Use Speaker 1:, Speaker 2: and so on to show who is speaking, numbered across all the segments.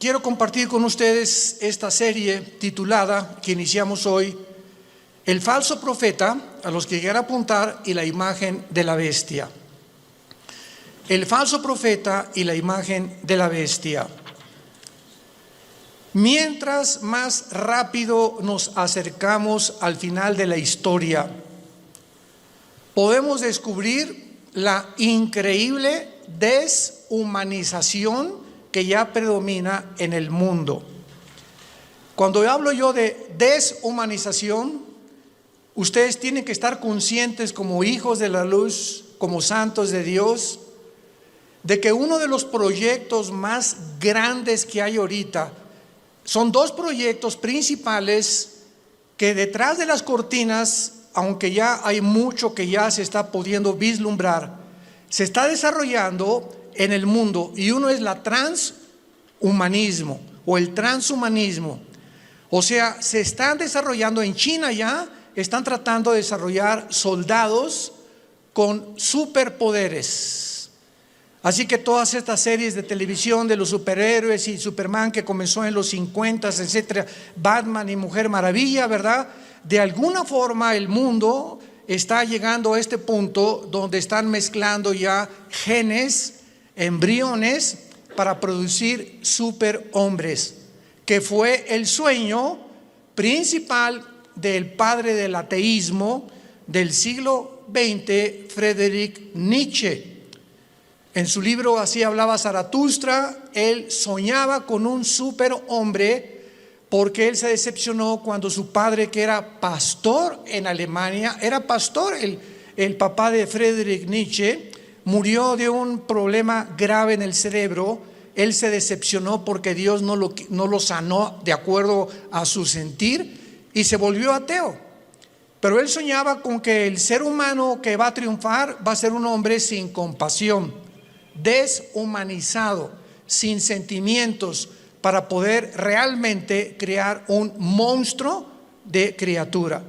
Speaker 1: quiero compartir con ustedes esta serie titulada, que iniciamos hoy, El falso profeta, a los que llegan a apuntar, y la imagen de la bestia. El falso profeta y la imagen de la bestia. Mientras más rápido nos acercamos al final de la historia, podemos descubrir la increíble deshumanización que ya predomina en el mundo. Cuando hablo yo de deshumanización, ustedes tienen que estar conscientes como hijos de la luz, como santos de Dios, de que uno de los proyectos más grandes que hay ahorita son dos proyectos principales que detrás de las cortinas, aunque ya hay mucho que ya se está pudiendo vislumbrar, se está desarrollando en el mundo, y uno es la transhumanismo o el transhumanismo. O sea, se están desarrollando en China, ya están tratando de desarrollar soldados con superpoderes. Así que todas estas series de televisión de los superhéroes y Superman que comenzó en los 50, etcétera, Batman y Mujer Maravilla, ¿verdad? De alguna forma el mundo está llegando a este punto donde están mezclando ya genes, embriones, para producir superhombres, que fue el sueño principal del padre del ateísmo del siglo XX, Friedrich Nietzsche. En su libro Así hablaba Zaratustra, él soñaba con un superhombre porque él se decepcionó cuando su padre, que era pastor en Alemania, era pastor, el papá de Friedrich Nietzsche, murió de un problema grave en el cerebro. Él se decepcionó porque Dios no lo sanó de acuerdo a su sentir y se volvió ateo. Pero él soñaba con que el ser humano que va a triunfar va a ser un hombre sin compasión, deshumanizado, sin sentimientos, para poder realmente crear un monstruo de criatura.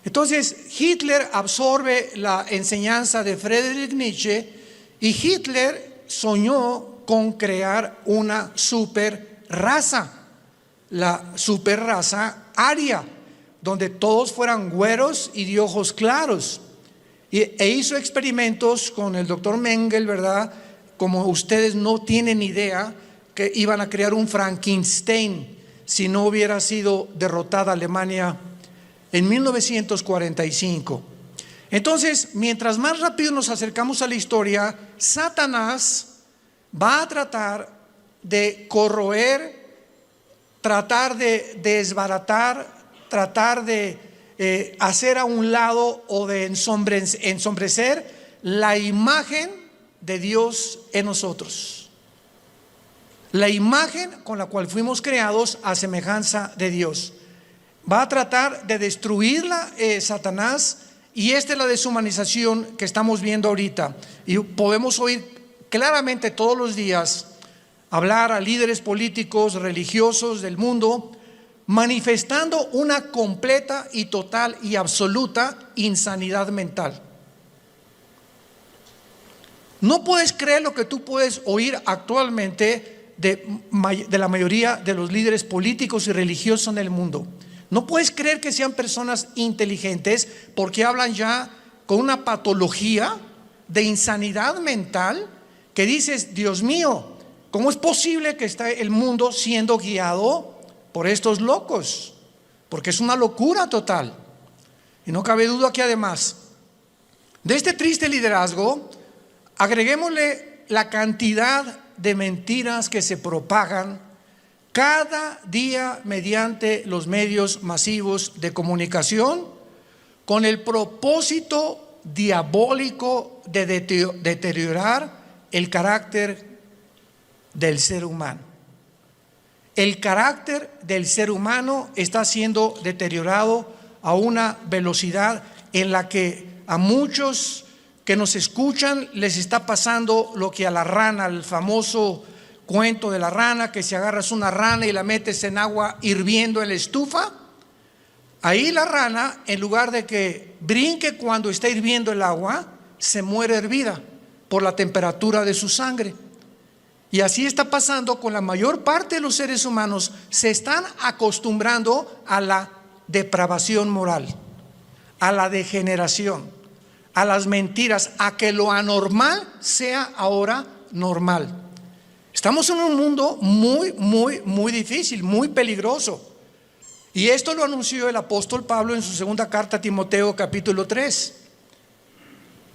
Speaker 1: Entonces Hitler absorbe la enseñanza de Friedrich Nietzsche y Hitler soñó con crear una super raza, la super raza aria, donde todos fueran güeros y de ojos claros. E hizo experimentos con el doctor Mengele, ¿verdad? Como ustedes no tienen idea que iban a crear un Frankenstein si no hubiera sido derrotada Alemania en 1945. Entonces, mientras más rápido nos acercamos a la historia, Satanás va a tratar de corroer, tratar de desbaratar, tratar de hacer a un lado o de ensombrecer la imagen de Dios en nosotros. La imagen con la cual fuimos creados a semejanza de Dios. Va a tratar de destruirla Satanás, y esta es la deshumanización que estamos viendo ahorita. Y podemos oír claramente todos los días hablar a líderes políticos, religiosos del mundo, manifestando una completa y total y absoluta insanidad mental. No puedes creer lo que tú puedes oír actualmente de la mayoría de los líderes políticos y religiosos en el mundo. No puedes creer que sean personas inteligentes, porque hablan ya con una patología de insanidad mental que dices: Dios mío, ¿cómo es posible que esté el mundo siendo guiado por estos locos? Porque es una locura total. Y no cabe duda que además de este triste liderazgo, agreguémosle la cantidad de mentiras que se propagan cada día mediante los medios masivos de comunicación, con el propósito diabólico de deteriorar el carácter del ser humano. El carácter del ser humano está siendo deteriorado a una velocidad en la que a muchos que nos escuchan les está pasando lo que a la rana, el famoso cuento de la rana, que si agarras una rana y la metes en agua hirviendo en la estufa, ahí la rana, en lugar de que brinque cuando está hirviendo el agua, se muere hervida por la temperatura de su sangre. Y así está pasando con la mayor parte de los seres humanos. Se están acostumbrando a la depravación moral, a la degeneración, a las mentiras, a que lo anormal sea ahora normal. Estamos en un mundo muy difícil, muy peligroso. Y esto lo anunció el apóstol Pablo en su segunda carta a Timoteo, capítulo 3.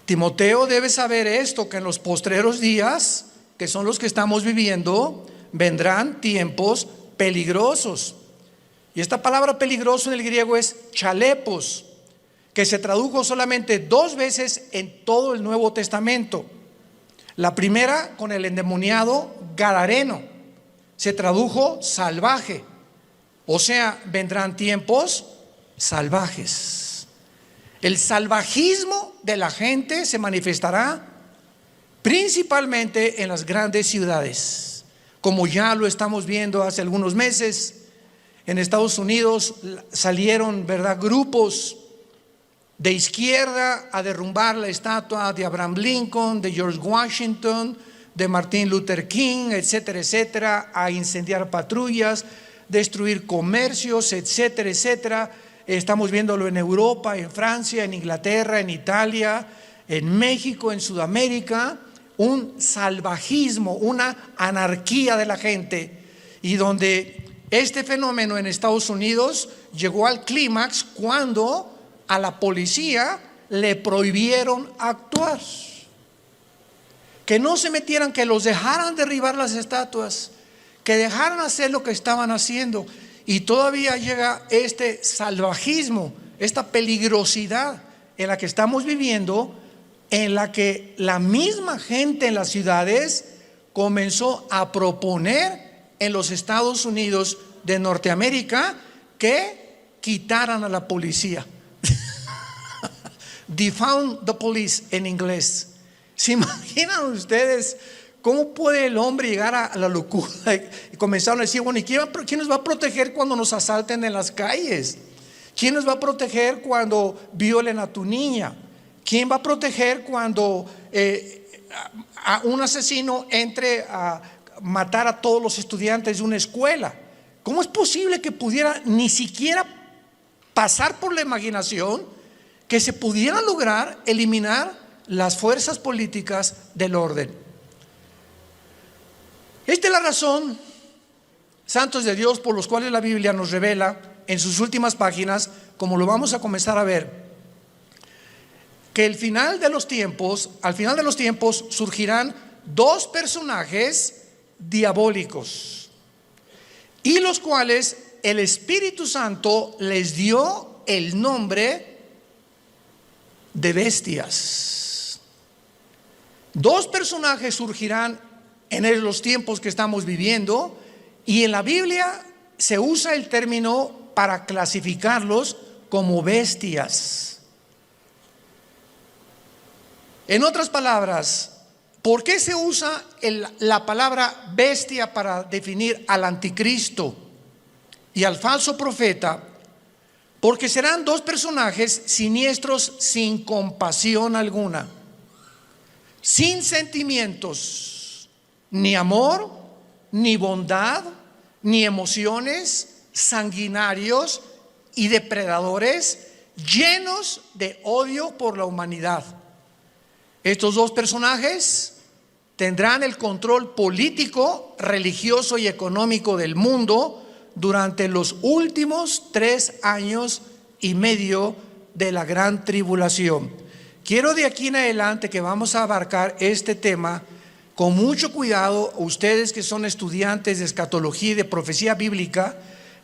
Speaker 1: Timoteo debe saber esto, que en los postreros días, que son los que estamos viviendo, vendrán tiempos peligrosos. Y esta palabra peligroso en el griego es chalepos, que se tradujo solamente 2 veces en todo el Nuevo Testamento. La primera con el endemoniado gadareno, se tradujo salvaje. O sea, vendrán tiempos salvajes. El salvajismo de la gente se manifestará principalmente en las grandes ciudades, como ya lo estamos viendo hace algunos meses. En Estados Unidos salieron, ¿verdad?, grupos de izquierda a derrumbar la estatua de Abraham Lincoln, de George Washington, de Martin Luther King, etcétera, etcétera, a incendiar patrullas, destruir comercios, etcétera, etcétera. Estamos viéndolo en Europa, en Francia, en Inglaterra, en Italia, en México, en Sudamérica. Un salvajismo, una anarquía de la gente, y donde este fenómeno en Estados Unidos llegó al clímax cuando a la policía le prohibieron actuar, que no se metieran, que los dejaran derribar las estatuas, que dejaran hacer lo que estaban haciendo. Y todavía llega este salvajismo, esta peligrosidad en la que estamos viviendo, en la que la misma gente en las ciudades comenzó a proponer en los Estados Unidos de Norteamérica que quitaran a la policía. Defund the police en inglés. ¿Se imaginan ustedes cómo puede el hombre llegar a la locura? Y comenzaron a decir, bueno, ¿y quién nos va a proteger cuando nos asalten en las calles? ¿Quién nos va a proteger cuando violen a tu niña? ¿Quién va a proteger cuando a un asesino entre a matar a todos los estudiantes de una escuela? ¿Cómo es posible que pudiera ni siquiera pasar por la imaginación que se pudiera lograr eliminar las fuerzas políticas del orden? Esta es la razón, santos de Dios, por los cuales la Biblia nos revela en sus últimas páginas, como lo vamos a comenzar a ver, que al final de los tiempos surgirán 2 personajes diabólicos, y los cuales el Espíritu Santo les dio el nombre de bestias. 2 personajes surgirán en los tiempos que estamos viviendo, y en la Biblia se usa el término para clasificarlos como bestias. En otras palabras, ¿por qué se usa la palabra bestia para definir al anticristo y al falso profeta? Porque serán 2 personajes siniestros, sin compasión alguna, sin sentimientos, ni amor, ni bondad, ni emociones, sanguinarios y depredadores, llenos de odio por la humanidad. Estos 2 personajes tendrán el control político, religioso y económico del mundo durante los últimos 3 años y medio de la gran tribulación. Quiero de aquí en adelante que vamos a abarcar este tema con mucho cuidado, ustedes que son estudiantes de escatología y de profecía bíblica,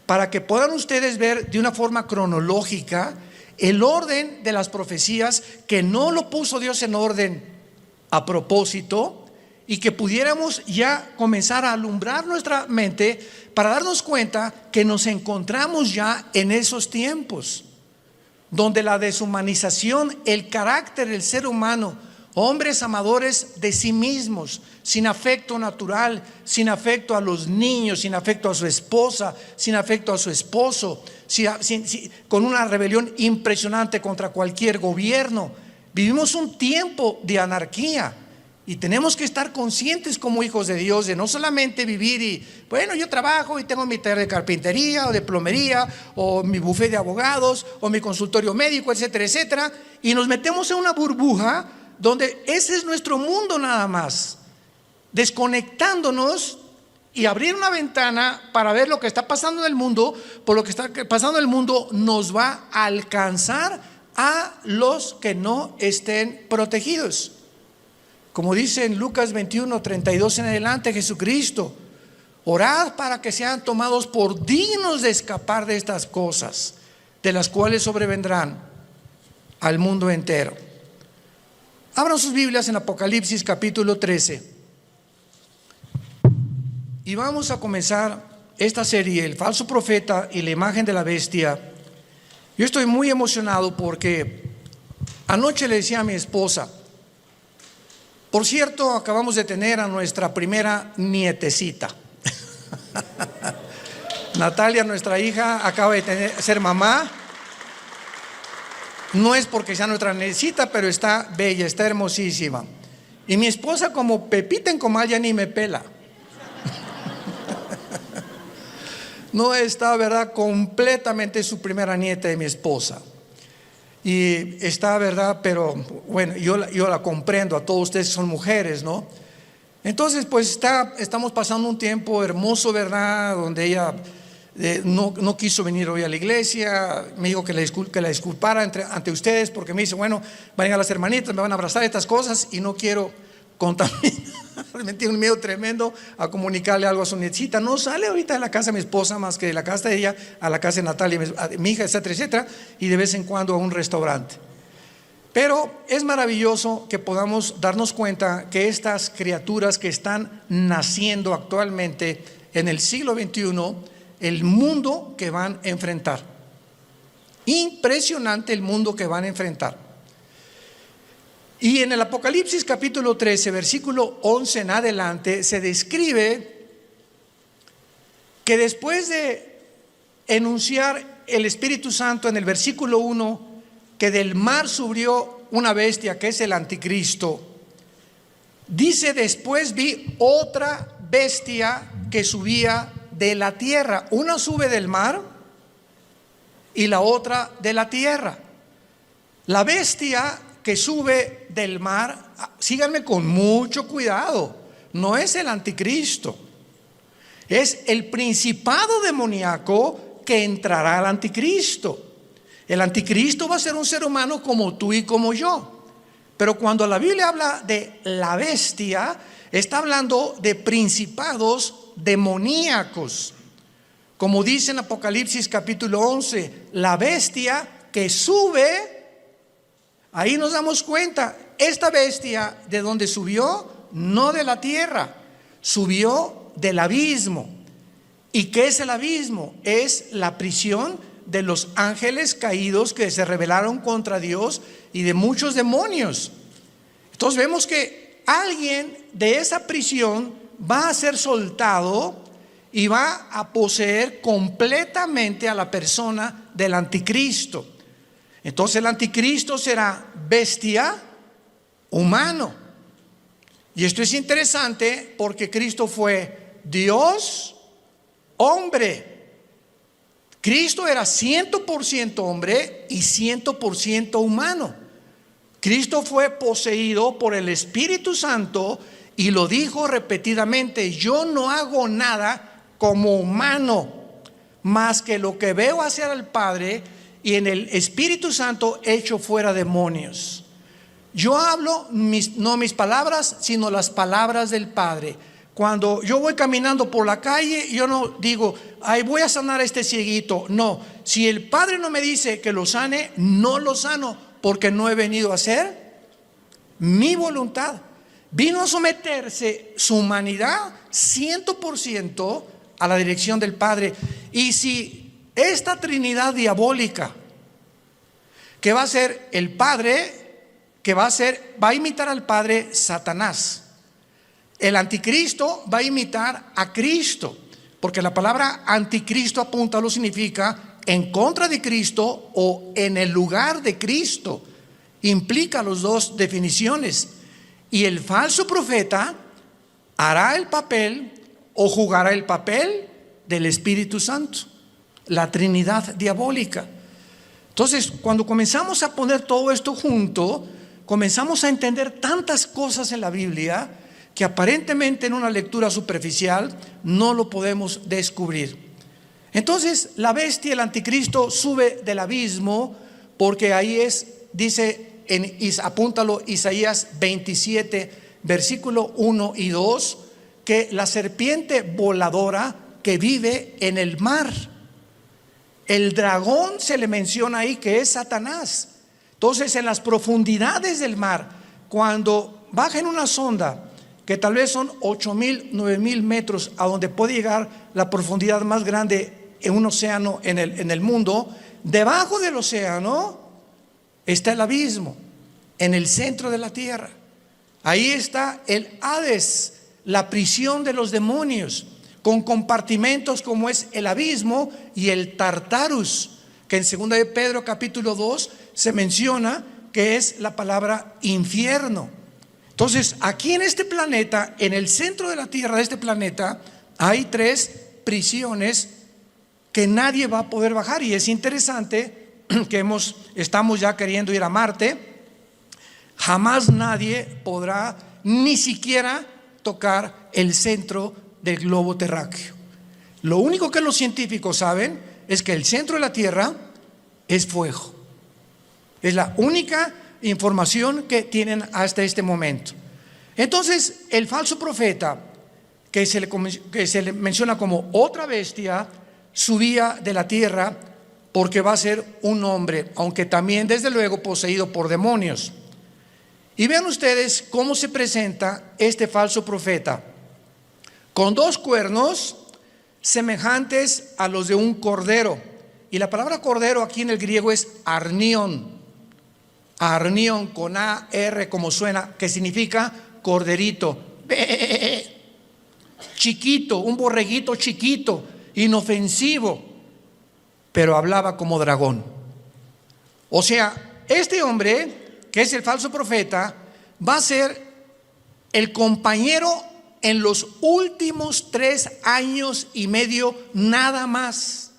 Speaker 1: para que puedan ustedes ver de una forma cronológica el orden de las profecías, que no lo puso Dios en orden a propósito, y que pudiéramos ya comenzar a alumbrar nuestra mente para darnos cuenta que nos encontramos ya en esos tiempos donde la deshumanización, el carácter del ser humano, hombres amadores de sí mismos, sin afecto natural, sin afecto a los niños, sin afecto a su esposa, sin afecto a su esposo, con una rebelión impresionante contra cualquier gobierno. Vivimos un tiempo de anarquía, Y tenemos que estar conscientes como hijos de Dios de no solamente vivir y, bueno, yo trabajo y tengo mi taller de carpintería o de plomería o mi bufete de abogados o mi consultorio médico, etcétera, etcétera. Y nos metemos en una burbuja donde ese es nuestro mundo nada más, desconectándonos y abrir una ventana para ver lo que está pasando en el mundo. Por lo que está pasando en el mundo nos va a alcanzar a los que no estén protegidos. Como dice en Lucas 21, 32 en adelante, Jesucristo: orad para que sean tomados por dignos de escapar de estas cosas, de las cuales sobrevendrán al mundo entero. Abran sus Biblias en Apocalipsis capítulo 13. Y vamos a comenzar esta serie, el falso profeta y la imagen de la bestia. Yo estoy muy emocionado porque anoche le decía a mi esposa, por cierto, acabamos de tener a nuestra primera nietecita. Natalia, nuestra hija, acaba de ser mamá. No es porque sea nuestra nietecita, pero está bella, está hermosísima. Y mi esposa, como Pepita en comal, ya ni me pela. No está, ¿verdad?, completamente su primera nieta de mi esposa. Y está, ¿verdad? Pero bueno, yo la comprendo, a todos ustedes son mujeres, ¿no? Entonces, pues estamos pasando un tiempo hermoso, ¿verdad? Donde ella no quiso venir hoy a la iglesia. Me dijo que la disculpara ante ustedes, porque me dice, bueno, van a llegar las hermanitas, me van a abrazar, estas cosas, y no quiero contaminar. Me tiene un miedo tremendo a comunicarle algo a su nietecita. No sale ahorita de la casa de mi esposa más que de la casa de ella a la casa de Natalia, mi hija, etcétera, etcétera, y de vez en cuando a un restaurante. Pero es maravilloso que podamos darnos cuenta que estas criaturas que están naciendo actualmente en el siglo XXI, el mundo que van a enfrentar. Impresionante el mundo que van a enfrentar. Y en el Apocalipsis capítulo 13, versículo 11 en adelante, se describe que después de enunciar el Espíritu Santo en el versículo 1, que del mar subió una bestia que es el anticristo, dice: después vi otra bestia que subía de la tierra. Una sube del mar y la otra de la tierra. La bestia que sube del mar, síganme con mucho cuidado, no es el anticristo, es el principado demoníaco que entrará al anticristo. El anticristo va a ser un ser humano como tú y como yo, pero cuando la Biblia habla de la bestia, está hablando de principados demoníacos, como dice en Apocalipsis capítulo 11, la bestia que sube. Ahí nos damos cuenta, esta bestia, ¿de dónde subió? No de la tierra, subió del abismo. ¿Y qué es el abismo? Es la prisión de los ángeles caídos que se rebelaron contra Dios y de muchos demonios. Entonces vemos que alguien de esa prisión va a ser soltado y va a poseer completamente a la persona del anticristo. Entonces el anticristo será bestia humano. Y esto es interesante porque Cristo fue Dios, hombre. Cristo era 100% hombre y 100% humano. Cristo fue poseído por el Espíritu Santo y lo dijo repetidamente: yo no hago nada como humano, más que lo que veo hacer al Padre, y en el Espíritu Santo echo fuera demonios. Yo hablo no mis palabras, sino las palabras del Padre. Cuando yo voy caminando por la calle, yo no digo, ay, voy a sanar a este cieguito. No, si el Padre no me dice que lo sane, no lo sano, porque no he venido a hacer mi voluntad. Vino a someterse su humanidad 100% a la dirección del Padre. Y si esta Trinidad diabólica, que va a ser el Padre, va a imitar al Padre, Satanás. El anticristo va a imitar a Cristo, porque la palabra anticristo apúntalo significa en contra de Cristo o en el lugar de Cristo. Implica las dos definiciones. Y el falso profeta hará el papel o jugará el papel del Espíritu Santo, la Trinidad diabólica. Entonces, cuando comenzamos a poner todo esto junto, comenzamos a entender tantas cosas en la Biblia que aparentemente en una lectura superficial no lo podemos descubrir. Entonces, la bestia, el anticristo, sube del abismo, porque ahí dice, apúntalo, Isaías 27, versículo 1 y 2, que la serpiente voladora que vive en el mar. El dragón se le menciona ahí que es Satanás. Entonces, en las profundidades del mar, cuando baja en una sonda que tal vez son 8,000, 9,000 metros, a donde puede llegar la profundidad más grande en un océano en el mundo, debajo del océano está el abismo, en el centro de la tierra. Ahí está el Hades, la prisión de los demonios, con compartimentos como es el abismo y el Tartarus, que en 2 de Pedro capítulo 2 se menciona que es la palabra infierno. Entonces, aquí en este planeta, en el centro de la tierra de este planeta, hay 3 prisiones que nadie va a poder bajar. Y es interesante que estamos ya queriendo ir a Marte. Jamás nadie podrá ni siquiera tocar el centro del globo terráqueo. Lo único que los científicos saben es que el centro de la Tierra es fuego. Es la única información que tienen hasta este momento. Entonces, el falso profeta, que se le menciona como otra bestia, subía de la tierra porque va a ser un hombre, aunque también desde luego poseído por demonios. Y vean ustedes cómo se presenta este falso profeta, con 2 cuernos semejantes a los de un cordero. Y la palabra cordero aquí en el griego es arnión. Arnión con A-R como suena, que significa corderito. Chiquito, un borreguito chiquito, inofensivo, pero hablaba como dragón. O sea, este hombre, que es el falso profeta, va a ser el compañero en los últimos 3 años y medio nada más.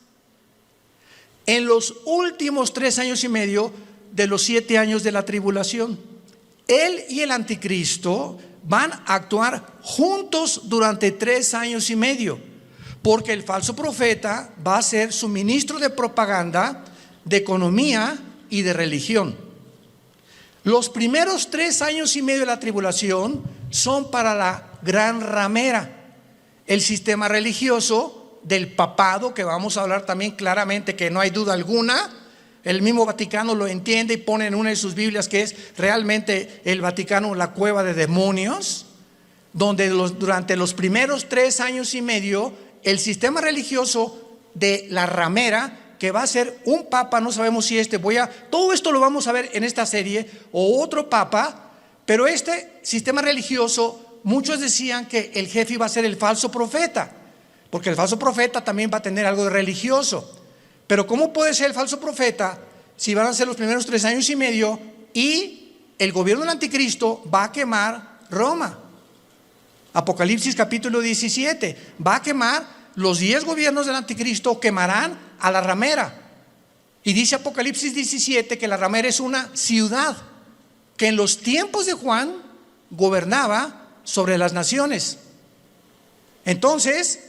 Speaker 1: En los últimos 3 años y medio de los 7 años de la tribulación. Él y el anticristo van a actuar juntos durante 3 años y medio, porque el falso profeta va a ser su ministro de propaganda, de economía y de religión. Los primeros 3 años y medio de la tribulación son para la gran ramera, el sistema religioso del papado, que vamos a hablar también claramente, que no hay duda alguna. El mismo Vaticano lo entiende y pone en una de sus Biblias que es realmente el Vaticano la cueva de demonios, donde durante los primeros 3 años y medio el sistema religioso de la ramera, que va a ser un papa, no sabemos si todo esto lo vamos a ver en esta serie, o otro papa, pero este sistema religioso, muchos decían que el jefe iba a ser el falso profeta, porque el falso profeta también va a tener algo de religioso. Pero ¿cómo puede ser el falso profeta si van a ser los primeros 3 años y medio y el gobierno del anticristo va a quemar Roma? Apocalipsis capítulo 17, va a quemar los 10 gobiernos del anticristo, quemarán a la ramera. Y dice Apocalipsis 17 que la ramera es una ciudad que en los tiempos de Juan gobernaba sobre las naciones. Entonces,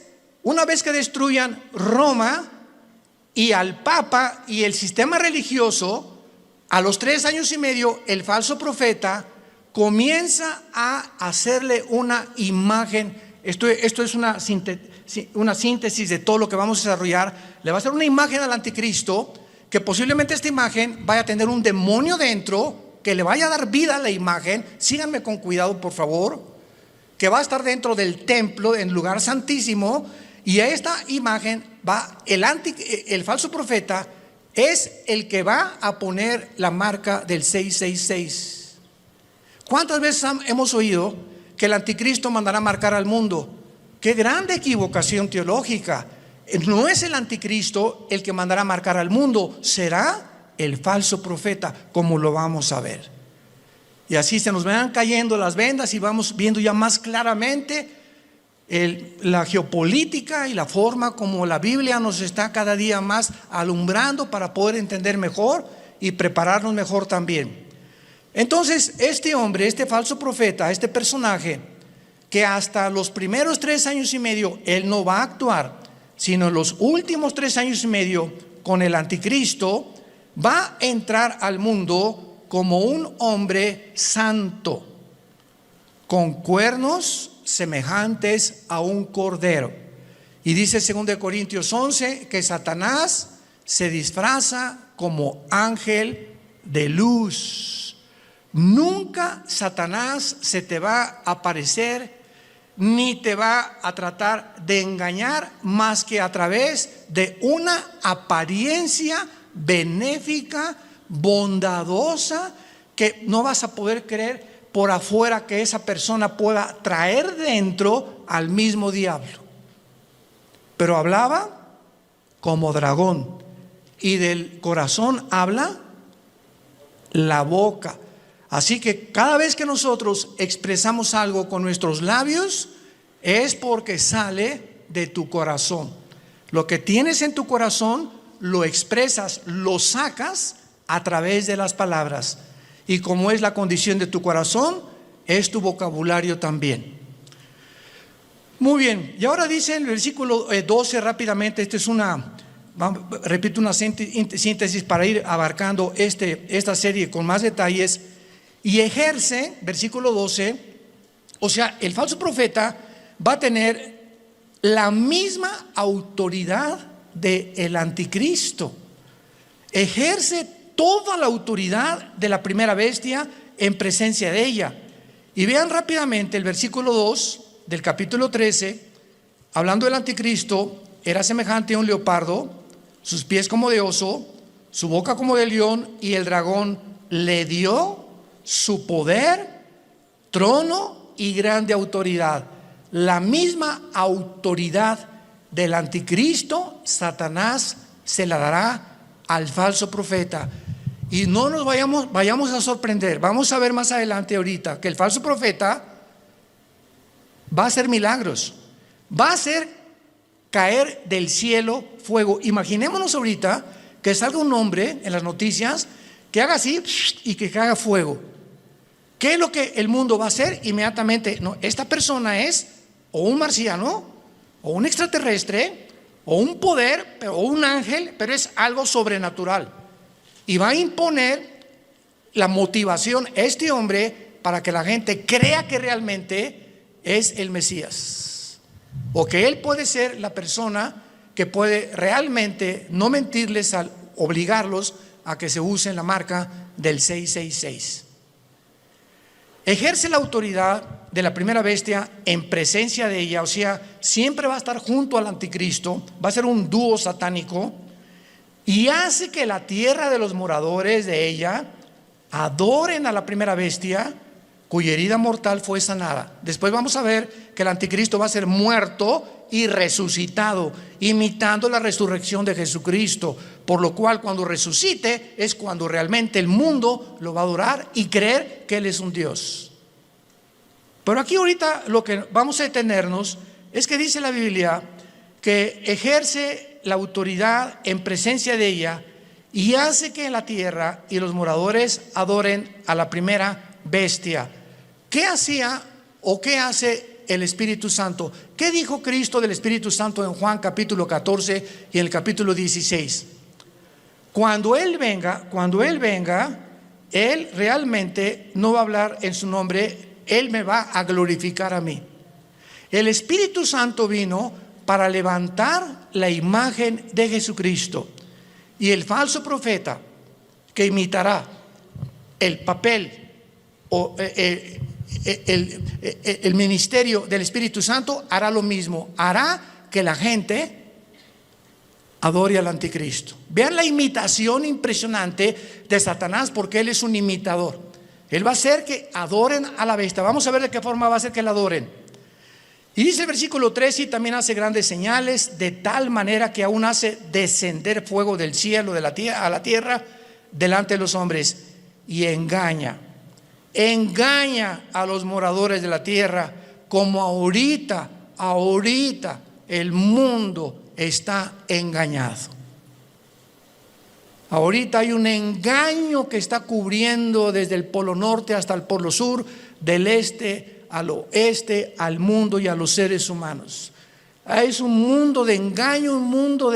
Speaker 1: una vez que destruyan Roma y al Papa y el sistema religioso, a los 3 años y medio el falso profeta comienza a hacerle una imagen. Esto es una síntesis de todo lo que vamos a desarrollar. Le va a hacer una imagen al anticristo, que posiblemente esta imagen vaya a tener un demonio dentro, que le vaya a dar vida a la imagen. Síganme con cuidado, por favor. Que va a estar dentro del templo, en lugar santísimo. Y a esta imagen el falso profeta es el que va a poner la marca del 666. ¿Cuántas veces hemos oído que el anticristo mandará marcar al mundo? ¡Qué grande equivocación teológica! No es el anticristo el que mandará marcar al mundo, será el falso profeta, como lo vamos a ver. Y así se nos van cayendo las vendas y vamos viendo ya más claramente la geopolítica y la forma como la Biblia nos está cada día más alumbrando para poder entender mejor y prepararnos mejor también. Entonces, este hombre, este falso profeta, este personaje, que hasta los primeros 3 años y medio él no va a actuar, sino en los últimos 3 años y medio con el anticristo, va a entrar al mundo como un hombre santo, con cuernos semejantes a un cordero. Y dice 2 Corintios 11 que Satanás se disfraza como ángel de luz. Nunca Satanás se te va a aparecer ni te va a tratar de engañar más que a través de una apariencia benéfica, bondadosa, que no vas a poder creer por afuera que esa persona pueda traer dentro al mismo diablo. Pero hablaba como dragón, y del corazón habla la boca. Así que cada vez que nosotros expresamos algo con nuestros labios, es porque sale de tu corazón. Lo que tienes en tu corazón lo expresas, lo sacas a través de las palabras. Y como es la condición de tu corazón, es tu vocabulario también. Muy bien, y ahora dice en el versículo 12 rápidamente, repito, una síntesis para ir abarcando esta serie con más detalles. Y ejerce, versículo 12, o sea, el falso profeta va a tener la misma autoridad del anticristo. Ejerce toda la autoridad de la primera bestia en presencia de ella. Y vean rápidamente el versículo 2 del capítulo 13, hablando del anticristo. Era semejante a un leopardo, sus pies como de oso, su boca como de león, y el dragón le dio su poder, trono y grande autoridad. La misma autoridad del anticristo, Satanás se la dará al falso profeta. Y no nos vayamos a sorprender. Vamos a ver más adelante ahorita que el falso profeta va a hacer milagros, va a hacer caer del cielo fuego. Imaginémonos ahorita que salga un hombre en las noticias que haga así y que caiga fuego. ¿Qué es lo que el mundo va a hacer inmediatamente? No, esta persona es o un marciano, o un extraterrestre, o un poder, o un ángel, pero es algo sobrenatural. Y va a imponer la motivación a este hombre para que la gente crea que realmente es el Mesías, o que él puede ser la persona que puede realmente no mentirles al obligarlos a que se usen la marca del 666. Ejerce la autoridad de la primera bestia en presencia de ella, o sea, siempre va a estar junto al anticristo, va a ser un dúo satánico, y hace que la tierra de los moradores de ella adoren a la primera bestia, cuya herida mortal fue sanada. Después vamos a ver que el anticristo va a ser muerto y resucitado, imitando la resurrección de Jesucristo, por lo cual cuando resucite es cuando realmente el mundo lo va a adorar y creer que Él es un Dios. Pero aquí ahorita lo que vamos a detenernos es que dice la Biblia que ejerce la autoridad en presencia de ella y hace que en la tierra y los moradores adoren a la primera bestia. ¿Qué hacía o qué hace el Espíritu Santo? ¿Qué dijo Cristo del Espíritu Santo en Juan capítulo 14 y en el capítulo 16? Cuando Él venga, Él realmente no va a hablar en su nombre, Él me va a glorificar a mí. El Espíritu Santo vino para levantar la imagen de Jesucristo, y el falso profeta que imitará el papel o el ministerio del Espíritu Santo hará lo mismo, hará que la gente adore al anticristo. Vean la imitación impresionante de Satanás, porque él es un imitador. Él va a hacer que adoren a la bestia. Vamos a ver de qué forma va a hacer que la adoren. Y dice el versículo 13: y también hace grandes señales, de tal manera que aún hace descender fuego del cielo a la tierra delante de los hombres, y engaña engaña a los moradores de la tierra, como ahorita el mundo está engañado. Ahorita hay un engaño que está cubriendo desde el polo norte hasta el polo sur, del este al oeste, al mundo y a los seres humanos. Es un mundo de engaño, un mundo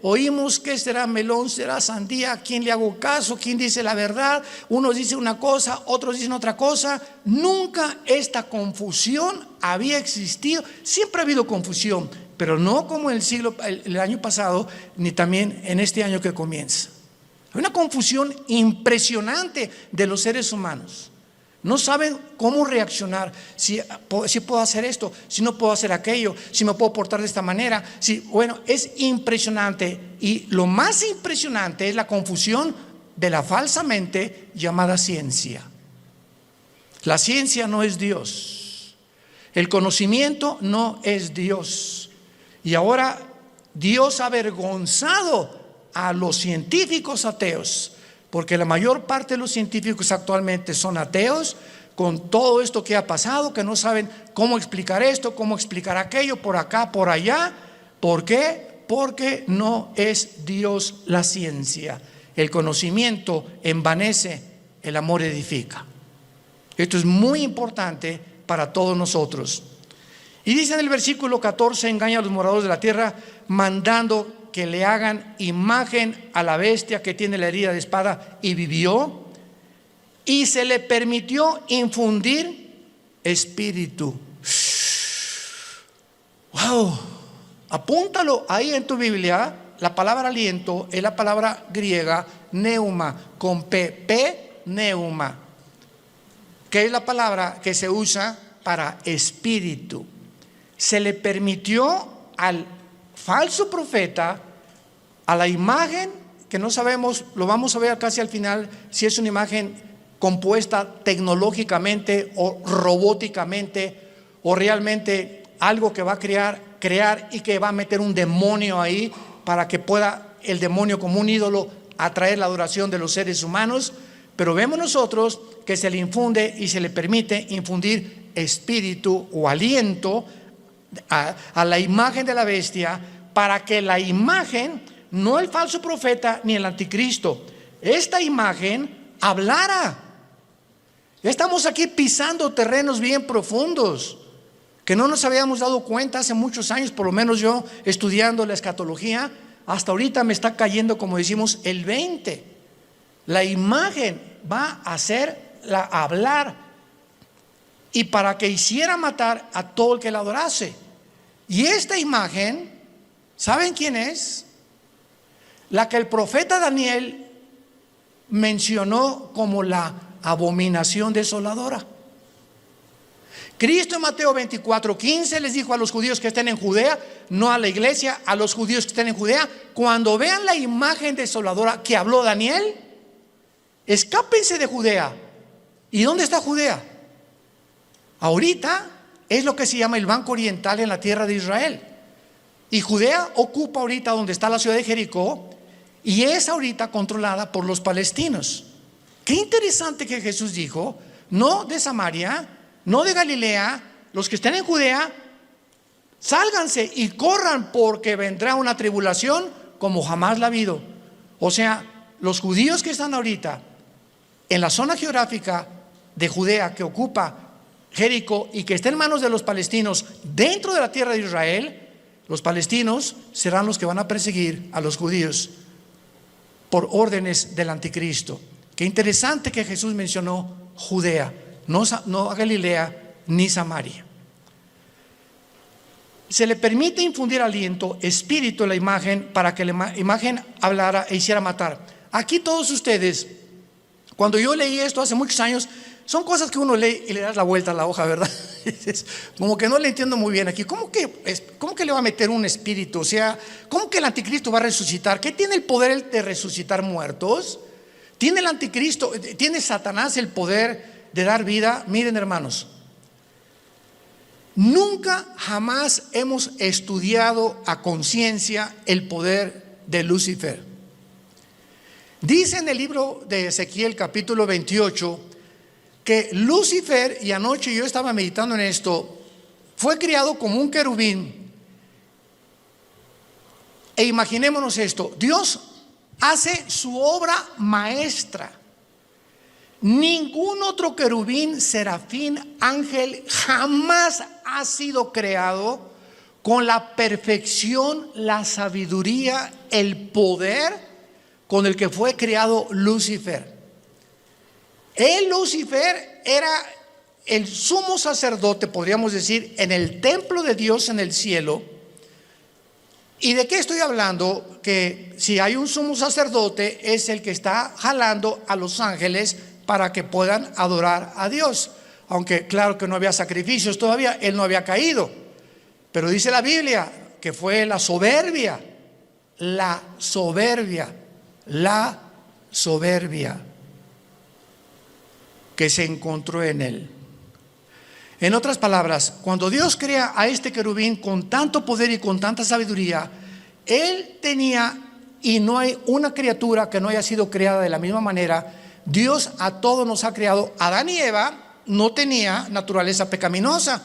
Speaker 1: oímos que será melón, será sandía, ¿a quién le hago caso? ¿Quién dice la verdad? Unos dicen una cosa, otros dicen otra cosa. Nunca esta confusión había existido. Siempre ha habido confusión, pero no como en el año pasado, ni también en este año que comienza. Hay una confusión impresionante de los seres humanos. No saben cómo reaccionar, si puedo hacer esto, si no puedo hacer aquello, si me puedo portar de esta manera. Bueno, es impresionante, y lo más impresionante es la confusión de la falsamente llamada ciencia. La ciencia no es Dios, el conocimiento no es Dios, y ahora Dios ha avergonzado a los científicos ateos, porque la mayor parte de los científicos actualmente son ateos, con todo esto que ha pasado, que no saben cómo explicar esto, cómo explicar aquello, por acá, por allá. ¿Por qué? Porque no es Dios la ciencia. El conocimiento envanece, el amor edifica. Esto es muy importante para todos nosotros. Y dice en el versículo 14: engaña a los moradores de la tierra, mandando que le hagan imagen a la bestia que tiene la herida de espada y vivió, y se le permitió infundir espíritu. Wow, apúntalo ahí en tu Biblia. La palabra aliento es la palabra griega neuma, con P, neuma, que es la palabra que se usa para espíritu. Se le permitió al falso profeta, a la imagen que no sabemos, lo vamos a ver casi al final, si es una imagen compuesta tecnológicamente o robóticamente, o realmente algo que va a crear y que va a meter un demonio ahí para que pueda el demonio, como un ídolo, atraer la adoración de los seres humanos. Pero vemos nosotros que se le infunde y se le permite infundir espíritu o aliento a la imagen de la bestia, para que la imagen, no el falso profeta ni el anticristo, esta imagen hablara. Estamos aquí pisando terrenos bien profundos que no nos habíamos dado cuenta hace muchos años, por lo menos yo estudiando la escatología, hasta ahorita me está cayendo, como decimos, el 20. La imagen va a hacerla hablar, y para que hiciera matar a todo el que la adorase. Y esta imagen, ¿saben quién es? La que el profeta Daniel mencionó como la abominación desoladora. Cristo en Mateo 24:15 les dijo a los judíos que estén en Judea, no a la iglesia, a los judíos que estén en Judea: cuando vean la imagen desoladora que habló Daniel, escápense de Judea. ¿Y dónde está Judea? Ahorita es lo que se llama el Banco Oriental en la tierra de Israel. Y Judea ocupa ahorita donde está la ciudad de Jericó, y es ahorita controlada por los palestinos. Qué interesante que Jesús dijo: no de Samaria, no de Galilea, los que estén en Judea, sálganse y corran, porque vendrá una tribulación como jamás la ha habido. O sea, los judíos que están ahorita en la zona geográfica de Judea, que ocupa Jericó y que está en manos de los palestinos dentro de la tierra de Israel, los palestinos serán los que van a perseguir a los judíos por órdenes del anticristo. Qué interesante que Jesús mencionó Judea, no a Galilea ni Samaria. Se le permite infundir aliento, espíritu en la imagen, para que la imagen hablara e hiciera matar. Aquí todos ustedes, cuando yo leí esto hace muchos años, son cosas que uno lee y le das la vuelta a la hoja, ¿verdad? Como que no le entiendo muy bien aquí. ¿Cómo que le va a meter un espíritu? O sea, ¿cómo que el anticristo va a resucitar? ¿Qué tiene el poder de resucitar muertos? ¿Tiene el anticristo, tiene Satanás el poder de dar vida? Miren, hermanos, nunca jamás hemos estudiado a conciencia el poder de Lucifer. Dice en el libro de Ezequiel capítulo 28 que Lucifer, y anoche yo estaba meditando en esto, fue criado como un querubín. E imaginémonos esto: Dios hace su obra maestra. Ningún otro querubín, serafín, ángel jamás ha sido creado con la perfección, la sabiduría, el poder con el que fue creado Lucifer. Lucifer era el sumo sacerdote, podríamos decir, en el templo de Dios en el cielo. ¿Y de qué estoy hablando? Que si hay un sumo sacerdote, es el que está jalando a los ángeles para que puedan adorar a Dios. Aunque claro que no había sacrificios todavía, él no había caído. Pero dice la Biblia que fue la soberbia que se encontró en él. En otras palabras, cuando Dios crea a este querubín con tanto poder y con tanta sabiduría, él tenía, y no hay una criatura que no haya sido creada de la misma manera. Dios a todos nos ha creado. Adán y Eva no tenía naturaleza pecaminosa,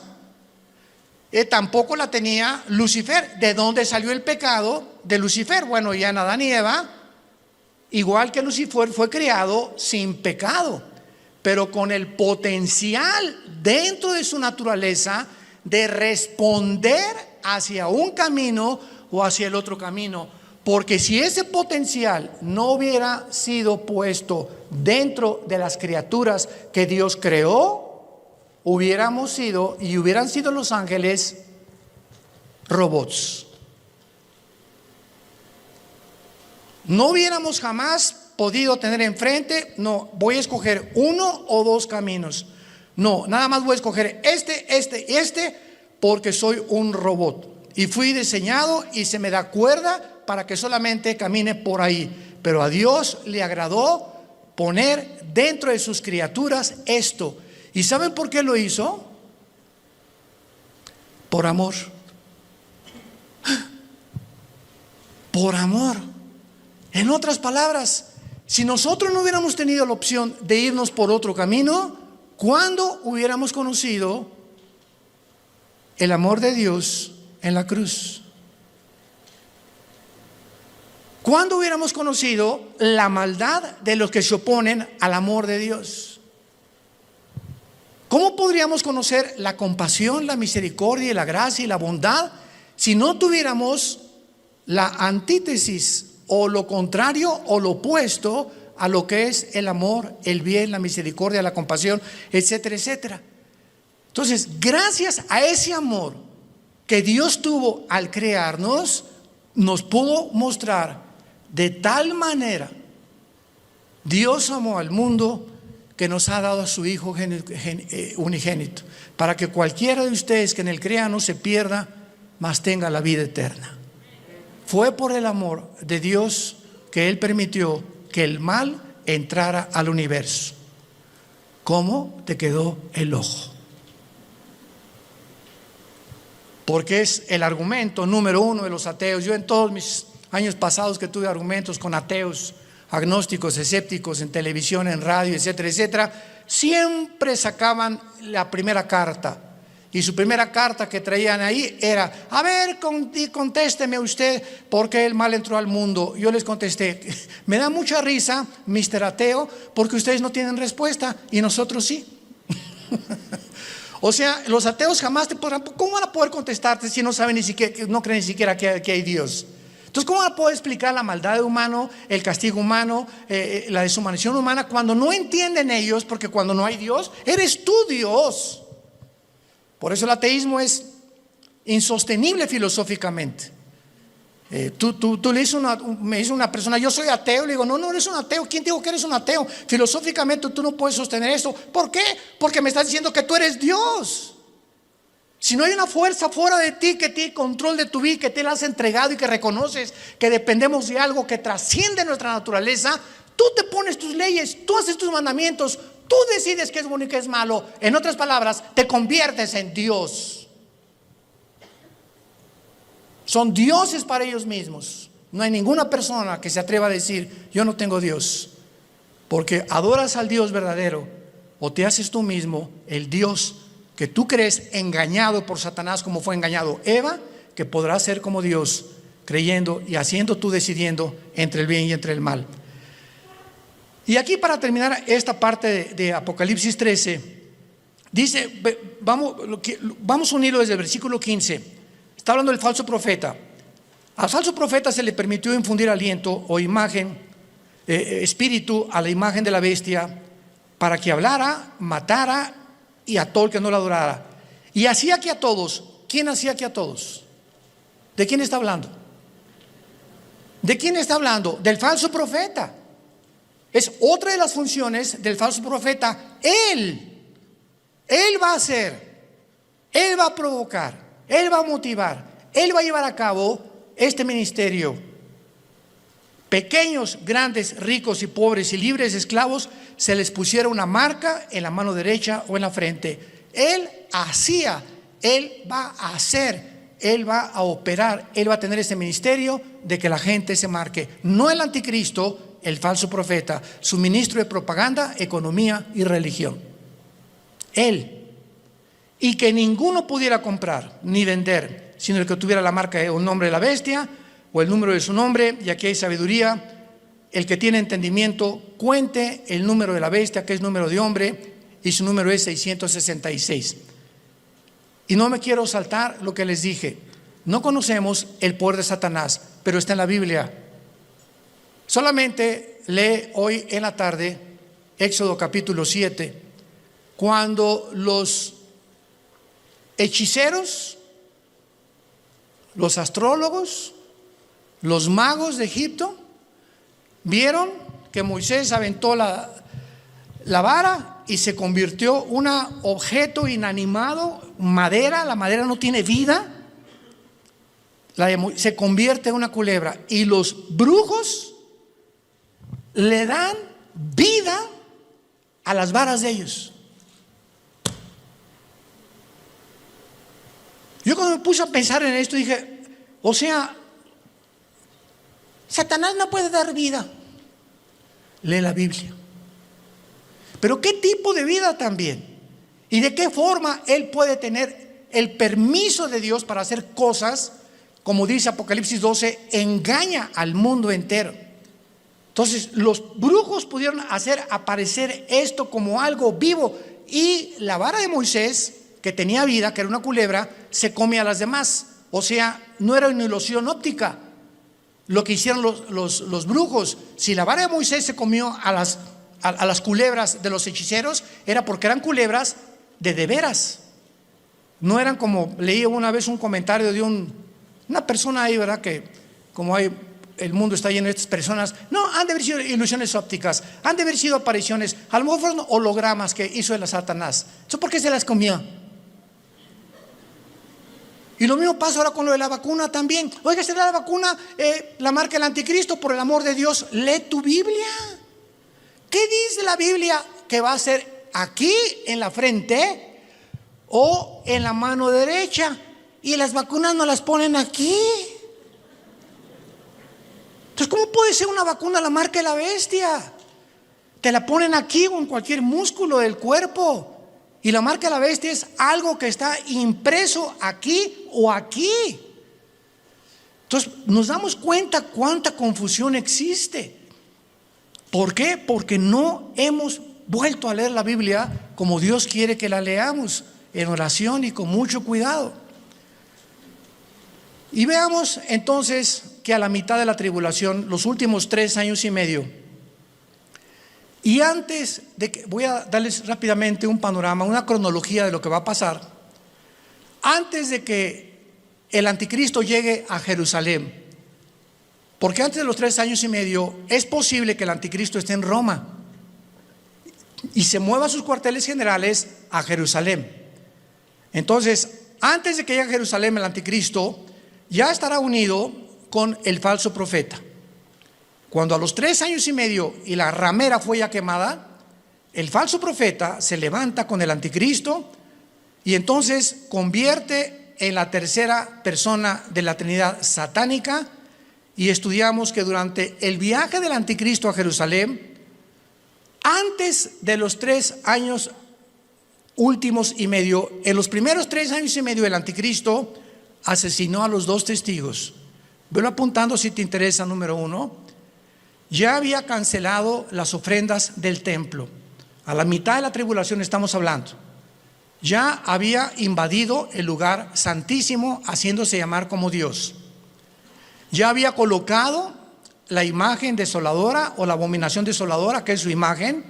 Speaker 1: tampoco la tenía Lucifer. ¿De dónde salió el pecado de Lucifer? Bueno, ya en Adán y Eva, igual que Lucifer, fue creado sin pecado, pero con el potencial dentro de su naturaleza de responder hacia un camino o hacia el otro camino. Porque si ese potencial no hubiera sido puesto dentro de las criaturas que Dios creó, hubiéramos sido y hubieran sido los ángeles robots. No hubiéramos jamás podido tener enfrente: no, voy a escoger uno o dos caminos. No, nada más voy a escoger este, porque soy un robot y fui diseñado y se me da cuerda para que solamente camine por ahí. Pero a Dios le agradó poner dentro de sus criaturas esto. ¿Y saben por qué lo hizo? Por amor. Por amor. En otras palabras, si nosotros no hubiéramos tenido la opción de irnos por otro camino, ¿cuándo hubiéramos conocido el amor de Dios en la cruz? ¿Cuándo hubiéramos conocido la maldad de los que se oponen al amor de Dios? ¿Cómo podríamos conocer la compasión, la misericordia, la gracia y la bondad si no tuviéramos la antítesis o lo contrario o lo opuesto a lo que es el amor, el bien, la misericordia, la compasión, etcétera, etcétera? Entonces, gracias a ese amor que Dios tuvo al crearnos, nos pudo mostrar de tal manera. Dios amó al mundo que nos ha dado a su Hijo unigénito, para que cualquiera de ustedes que en él crea no se pierda, mas tenga la vida eterna. Fue por el amor de Dios que él permitió que el mal entrara al universo. ¿Cómo te quedó el ojo? Porque es el argumento número uno de los ateos. Yo en todos mis años pasados que tuve argumentos con ateos, agnósticos, escépticos, en televisión, en radio, etcétera, etcétera, siempre sacaban la primera carta. Y su primera carta que traían ahí era: a ver, contésteme usted por qué el mal entró al mundo. Yo les contesté: me da mucha risa, Mr. Ateo, porque ustedes no tienen respuesta y nosotros sí. O sea, los ateos jamás te podrán. ¿Cómo van a poder contestarte si no saben ni siquiera, no creen ni siquiera que hay Dios? Entonces, ¿cómo van a poder explicar la maldad humana, el castigo humano, la deshumanización humana, cuando no entienden ellos? Porque cuando no hay Dios, eres tú Dios. Por eso el ateísmo es insostenible filosóficamente. Tú le dices me dice una persona: yo soy ateo. Le digo: no eres un ateo. ¿Quién te dijo que eres un ateo? Filosóficamente tú no puedes sostener esto. ¿Por qué? Porque me estás diciendo que tú eres Dios. Si no hay una fuerza fuera de ti que tiene control de tu vida, que te la has entregado y que reconoces que dependemos de algo que trasciende nuestra naturaleza, tú te pones tus leyes, tú haces tus mandamientos, tú decides qué es bueno y qué es malo. En otras palabras, te conviertes en Dios. Son dioses para ellos mismos. No hay ninguna persona que se atreva a decir: yo no tengo Dios, porque adoras al Dios verdadero o te haces tú mismo el Dios que tú crees, engañado por Satanás como fue engañado Eva, que podrás ser como Dios, creyendo y haciendo tú, decidiendo entre el bien y entre el mal. Y aquí, para terminar esta parte de Apocalipsis 13, dice, vamos a unirlo desde el versículo 15. Está hablando del falso profeta. Al falso profeta se le permitió infundir aliento o imagen, espíritu a la imagen de la bestia, para que hablara, matara y a todo el que no la adorara. Y hacía que a todos. ¿Quién hacía que a todos? ¿De quién está hablando? ¿De quién está hablando? Del falso profeta. Es otra de las funciones del falso profeta. Él va a hacer, Él va a provocar, Él va a motivar, Él va a llevar a cabo este ministerio. Pequeños, grandes, ricos y pobres y libres, esclavos, se les pusiera una marca en la mano derecha o en la frente. Él hacía, Él va a hacer, Él va a operar, Él va a tener este ministerio de que la gente se marque. No el anticristo, el falso profeta, su ministro de propaganda, economía y religión. Él. Y que ninguno pudiera comprar ni vender, sino el que tuviera la marca o el nombre de la bestia o el número de su nombre. Y aquí hay sabiduría. El que tiene entendimiento, cuente el número de la bestia, que es número de hombre, y su número es 666. Y no me quiero saltar lo que les dije. No conocemos el poder de Satanás, pero está en la Biblia. Solamente lee hoy en la tarde Éxodo capítulo 7, cuando los hechiceros, los astrólogos, los magos de Egipto vieron que Moisés aventó la vara y se convirtió en un objeto inanimado, madera. La madera no tiene vida, se convierte en una culebra, y los brujos le dan vida a las varas de ellos. Yo cuando me puse a pensar en esto dije, o sea, Satanás no puede dar vida. Lee la Biblia. Pero ¿qué tipo de vida también? ¿Y de qué forma él puede tener el permiso de Dios para hacer cosas? Como dice Apocalipsis 12, engaña al mundo entero. Entonces los brujos pudieron hacer aparecer esto como algo vivo, y la vara de Moisés, que tenía vida, que era una culebra, se come a las demás. O sea, no era una ilusión óptica lo que hicieron los brujos. Si la vara de Moisés se comió a las culebras de los hechiceros, era porque eran culebras de veras. No eran como, leí una vez un comentario de una persona ahí, ¿verdad? Que como el mundo está lleno de estas personas, no, han de haber sido ilusiones ópticas, han de haber sido apariciones, a lo mejor fueron hologramas que hizo el Satanás. ¿Eso por qué se las comió? Y lo mismo pasa ahora con lo de la vacuna también. Oiga, ¿será la vacuna la marca del anticristo? Por el amor de Dios, lee tu Biblia. ¿Qué dice la Biblia que va a ser aquí en la frente o en la mano derecha? Y las vacunas no las ponen aquí. Entonces, ¿cómo puede ser una vacuna la marca de la bestia? Te la ponen aquí o en cualquier músculo del cuerpo. Y la marca de la bestia es algo que está impreso aquí o aquí. Entonces nos damos cuenta cuánta confusión existe. ¿Por qué? Porque no hemos vuelto a leer la Biblia como Dios quiere que la leamos, en oración y con mucho cuidado. Y veamos entonces que a la mitad de la tribulación, los últimos 3 años y medio, y antes de que, voy a darles rápidamente un panorama, una cronología de lo que va a pasar. Antes de que el anticristo llegue a Jerusalén, porque antes de los 3 años y medio es posible que el anticristo esté en Roma y se mueva a sus cuarteles generales a Jerusalén. Entonces, antes de que llegue a Jerusalén el anticristo, ya estará unido con el falso profeta. Cuando a los 3 años y medio y la ramera fue ya quemada, el falso profeta se levanta con el anticristo y entonces convierte en la tercera persona de la Trinidad satánica. Y estudiamos que durante el viaje del anticristo a Jerusalén, Antes de los 3 años últimos y medio, en los primeros 3 años y medio, el anticristo asesinó a los 2 testigos. Velo apuntando si te interesa. Número 1, ya había cancelado las ofrendas del templo. A la mitad de la tribulación estamos hablando. Ya había invadido el lugar santísimo, haciéndose llamar como Dios. Ya había colocado la imagen desoladora o la abominación desoladora, que es su imagen,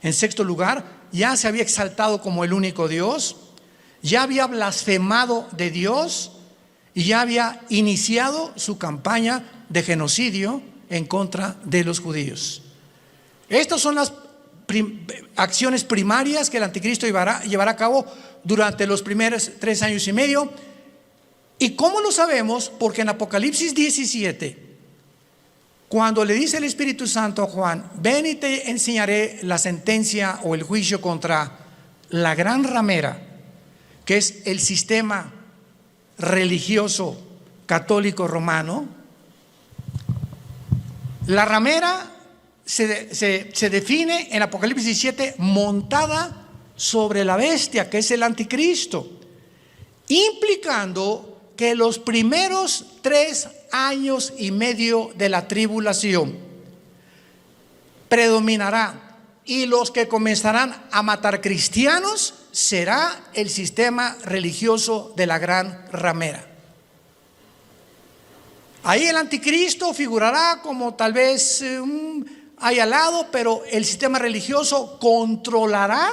Speaker 1: en 6.º lugar. Ya se había exaltado como el único Dios. Ya había blasfemado de Dios y ya había iniciado su campaña de genocidio en contra de los judíos. Estas son las acciones primarias que el anticristo llevará a cabo durante los primeros 3 años y medio. ¿Y cómo lo sabemos? Porque en Apocalipsis 17, cuando le dice el Espíritu Santo a Juan: ven y te enseñaré la sentencia o el juicio contra la gran ramera, que es el sistema religioso católico romano. La ramera se define en Apocalipsis 17 montada sobre la bestia, que es el anticristo, implicando que los primeros 3 años y medio de la tribulación predominará, y los que comenzarán a matar cristianos será el sistema religioso de la gran ramera. Ahí el anticristo figurará como tal vez ahí al lado, pero el sistema religioso controlará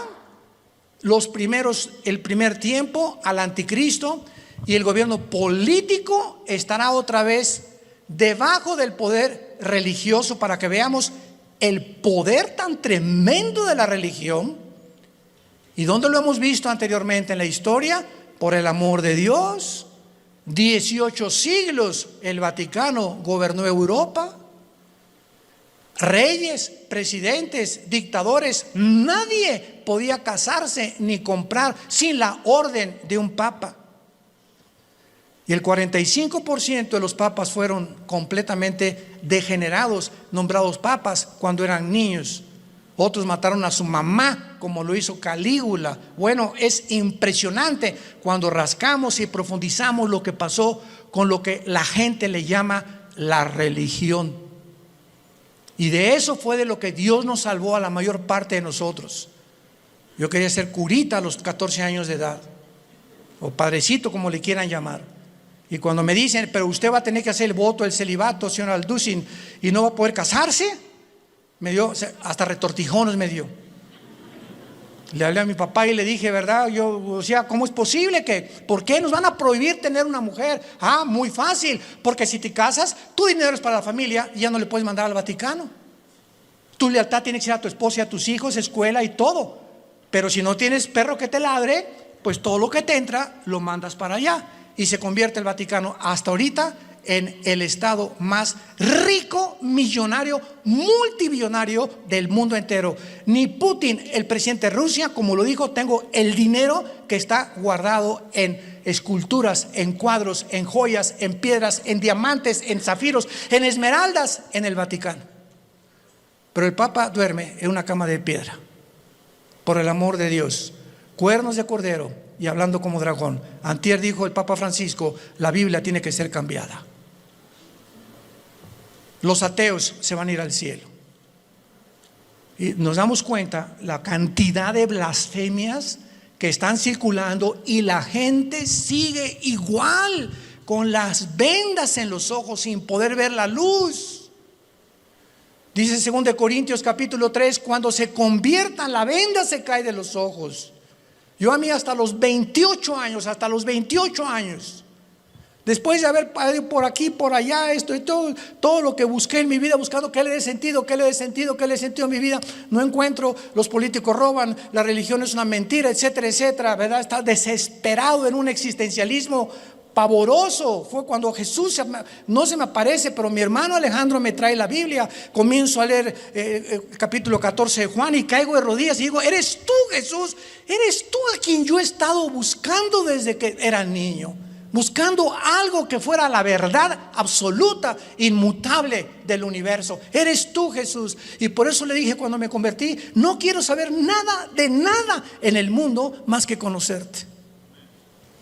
Speaker 1: el primer tiempo al anticristo, y el gobierno político estará otra vez debajo del poder religioso, para que veamos el poder tan tremendo de la religión. ¿Y dónde lo hemos visto anteriormente en la historia? Por el amor de Dios, 18 siglos el Vaticano gobernó Europa. Reyes, presidentes, dictadores, nadie podía casarse ni comprar sin la orden de un papa. Y el 45% de los papas fueron completamente degenerados, nombrados papas cuando eran niños. Otros mataron a su mamá, como lo hizo Calígula. Bueno, es impresionante cuando rascamos y profundizamos lo que pasó con lo que la gente le llama la religión. Y de eso fue de lo que Dios nos salvó a la mayor parte de nosotros. Yo quería ser curita a los 14 años de edad, o padrecito, como le quieran llamar. Y cuando me dicen: pero usted va a tener que hacer el voto del celibato, señor Alducin, y no va a poder casarse, me dio, hasta retortijones me dio. Le hablé a mi papá y le dije: ¿verdad? O sea, ¿cómo es posible que, por qué nos van a prohibir tener una mujer? Ah, muy fácil, porque si te casas, tu dinero es para la familia y ya no le puedes mandar al Vaticano. Tu lealtad tiene que ser a tu esposa y a tus hijos, escuela y todo. Pero si no tienes perro que te ladre, pues todo lo que te entra lo mandas para allá. Y se convierte el Vaticano hasta ahorita en el estado más rico, millonario, multibillonario del mundo entero. Ni Putin, el presidente de Rusia, como lo dijo: tengo el dinero que está guardado en esculturas, en cuadros, en joyas, en piedras, en diamantes, en zafiros, en esmeraldas, en el Vaticano. Pero el Papa duerme en una cama de piedra, por el amor de Dios. Cuernos de cordero y hablando como dragón. Antier dijo el Papa Francisco: la Biblia tiene que ser cambiada. Los ateos se van a ir al cielo. Y nos damos cuenta la cantidad de blasfemias que están circulando, y la gente sigue igual, con las vendas en los ojos, sin poder ver la luz. Dice 2 Corintios capítulo 3: cuando se conviertan, la venda se cae de los ojos. Yo a mí hasta los 28 años, después de haber ido por aquí, por allá, esto y todo lo que busqué en mi vida, buscando qué le dé sentido a mi vida, no encuentro. Los políticos roban, la religión es una mentira, etcétera, etcétera, ¿verdad? Está desesperado en un existencialismo pavoroso. Fue cuando Jesús no se me aparece, pero mi hermano Alejandro me trae la Biblia. Comienzo a leer capítulo 14 de Juan y caigo de rodillas y digo: eres tú, Jesús, eres tú a quien yo he estado buscando desde que era niño. buscando algo que fuera la verdad absoluta, inmutable del universo. Eres tú, Jesús. Y por eso le dije cuando me convertí, no quiero saber nada de nada en el mundo más que conocerte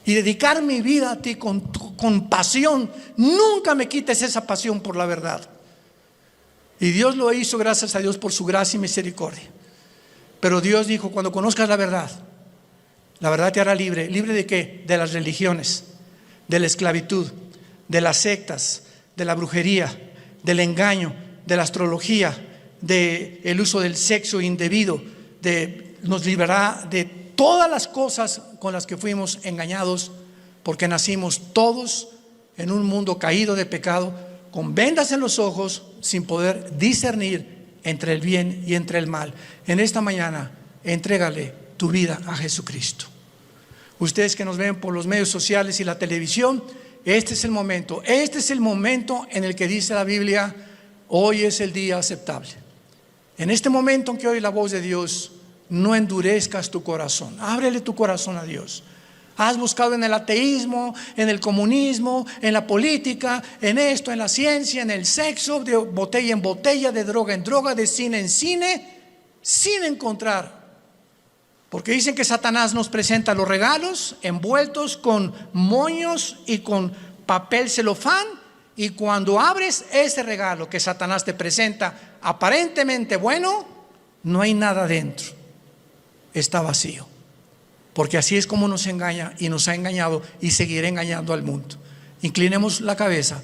Speaker 1: y dedicar mi vida a ti con pasión. Nunca me quites esa pasión por la verdad. Y Dios lo hizo, gracias a Dios, por su gracia y misericordia. Pero Dios dijo, cuando conozcas la verdad te hará libre. ¿Libre de qué? De las religiones, de la esclavitud, de las sectas, de la brujería, del engaño, de la astrología, del uso del sexo indebido. Nos librará de todas las cosas con las que fuimos engañados, porque nacimos todos en un mundo caído de pecado, con vendas en los ojos, sin poder discernir entre el bien y entre el mal. En esta mañana, entrégale tu vida a Jesucristo. Ustedes que nos ven por los medios sociales y la televisión, este es el momento en el que dice la Biblia, hoy es el día aceptable. En este momento en que oye la voz de Dios, no endurezcas tu corazón, ábrele tu corazón a Dios. Has buscado en el ateísmo, en el comunismo, en la política, en esto, en la ciencia, en el sexo, de botella en botella, de droga en droga, de cine en cine, sin encontrar. Porque dicen que Satanás nos presenta los regalos envueltos con moños y con papel celofán, y cuando abres ese regalo que Satanás te presenta aparentemente bueno, no hay nada dentro, está vacío. Porque así es como nos engaña y nos ha engañado y seguirá engañando al mundo. Inclinemos la cabeza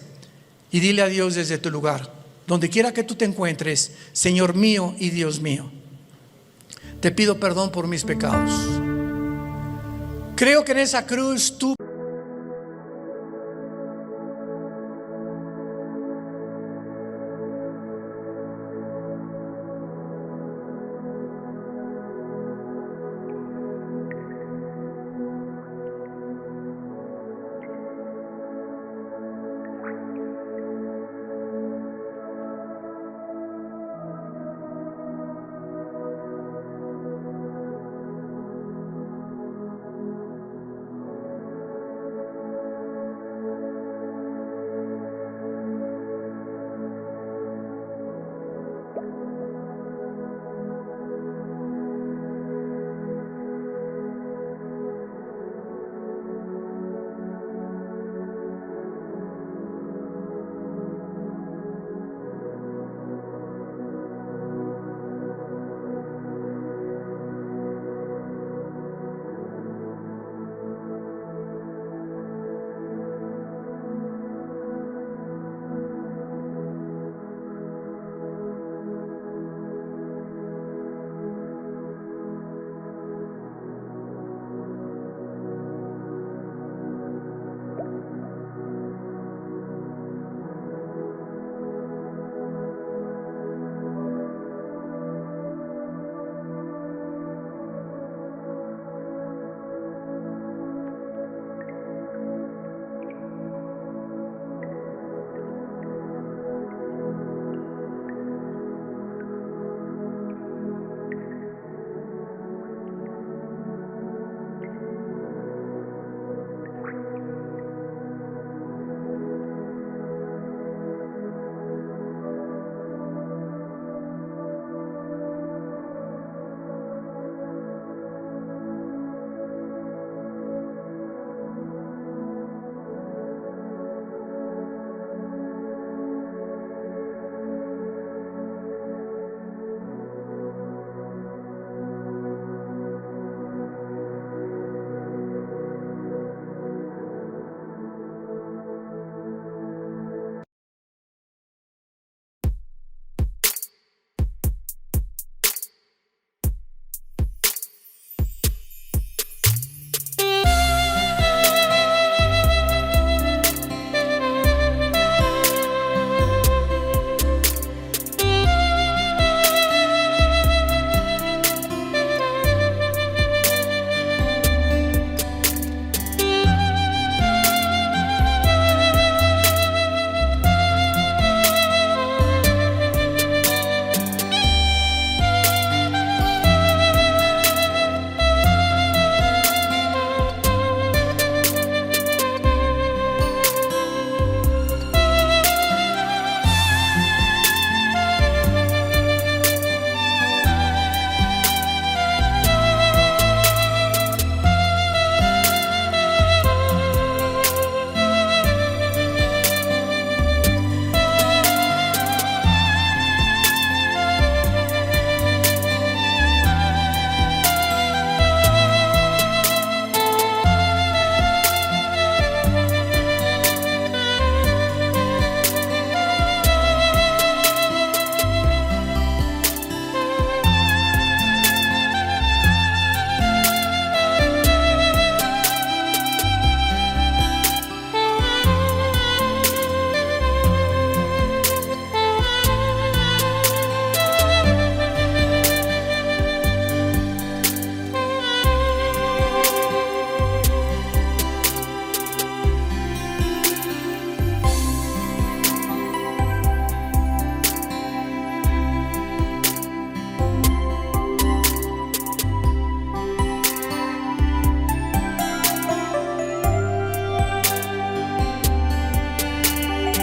Speaker 1: y dile a Dios desde tu lugar, donde quiera que tú te encuentres: Señor mío y Dios mío, te pido perdón por mis pecados. Creo que en esa cruz tú